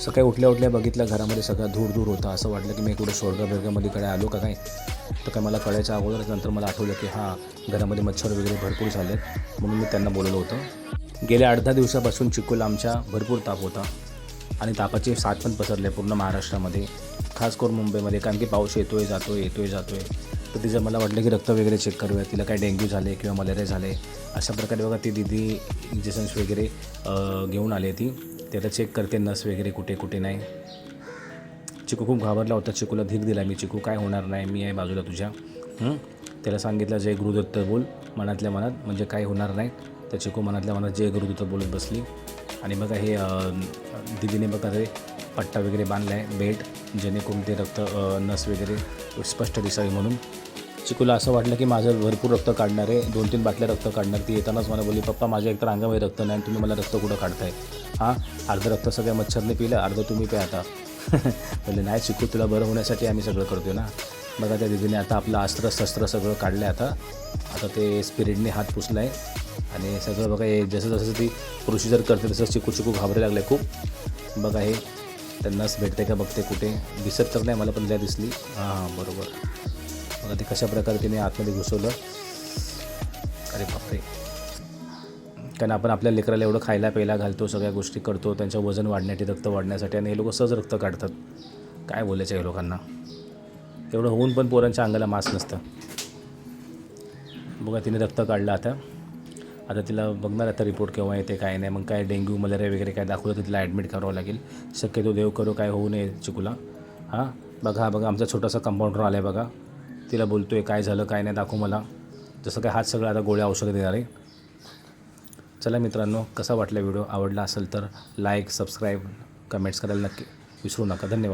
सकाळी उठल्या उठल्या बघितलं घरामध्ये सगळं धूर धूर होता. असं वाटलं की मी कुठं स्वर्गामध्ये आलो का काय. तर काय मला कळायच्या अगोदरच नंतर मला आठवलं की घरामध्ये मच्छर वगैरे भरपूर झाले, म्हणून मी त्यांना बोलवलं होतं. गेल्या 8-10 दिवसापासून चिकूला आमच्या भरपूर ताप होता आणि तापाची साथ पण पसरले पूर्ण महाराष्ट्रामध्ये, खास करून मुंबईमध्ये. कारण की पाऊस येतोय जातोय. तर तिचं मला वाटलं की रक्त वगैरे चेक करूया, तिला काय डेंग्यू झाले किंवा मलेरिया झाले. अशा प्रकारे बघा ती दीदी इंजेक्शन्स वगैरे घेऊन आली. ती आता चेक करते नस वगैरे कुठे नाही. चिकू खूप घाबरला होता. चिकूला धीर दिला मी, चिकू काय होणार नाही, मी आहे बाजूला तुझ्या. त्याला सांगितलं जय गुरुदत्त बोल मनातल्या मनात, म्हणजे काय होणार नाही. तर चिकू मनातल्या मनात जय गुरुदत्त बोलत बसली. आणि बघा हे दीदीने बघा ते पट्टा वगैरे बांधला आहे, बेल्ट, जेणेकरून ते रक्त नस वगैरे स्पष्ट दिसावी म्हणून. चिकूला असं वाटलं की माझं भरपूर रक्त काढणार आहे, 2-3 बाटल्या रक्त काढणार. ती येतानाच मला बोलली, पप्पा माझ्या एकतर अंगामध्ये रक्त नाही आणि तुम्ही मला रक्त कुठं काढताय. अर्धं रक्त सगळ्या मच्छरने पिलं, अर्धं तुम्ही प्या आता. म्हणजे नाही चिकू, तुला बरं होण्यासाठी आम्ही सगळं करतो ना. बघा त्या दीदीने आता आपलं अस्त्र सगळं काढलं आहे. आता ते स्पिरिटने हात पुसला आहे आणि सगळं बघा हे जसं ती प्रोसिजर करते तसं चिकू घाबरायला लागलं आहे खूप. बघा हे त्यांनाच भेटते का बघते, कुठे दिसत तर नाही मला, पण त्या दिसली. बरोबर. बघा ते कशा प्रकारे तिने आतमध्ये घुसवलं. अरे बापरे. कारण आपण आपल्या लेकराला एवढं खायला प्यायला घालतो, सगळ्या गोष्टी करतो त्यांचं वजन वाढण्यासाठी, रक्त वाढण्यासाठी, आणि हे लोक सहज रक्त काढतात. काय बोलायचं हे लोकांना. एवढं होऊन पण पोरांच्या अंगाला मास नसतं. बघा तिने रक्त काढलं. आता तिला बघणार आता रिपोर्ट केव्हा येते काय नाही. मग काय डेंग्यू मलेरिया वगैरे काय दाखवलं तर तिला ॲडमिट करावं लागेल. शक्यतो देव करो काय होऊ नये चिकूला. बघा आमचा छोटासा कंपाऊंडर आला आहे बघा. तिला बोलतो आहे काय झालं काय नाही दाखव मला. जसं काय हात सगळं आता गोळ्या औषधं देणार आहे. चला मित्रांनो, कसा वाटला व्हिडिओ, आवडला असेल तर लाईक सबस्क्राईब कमेंट्स करायला नक्की विसरू नका. धन्यवाद.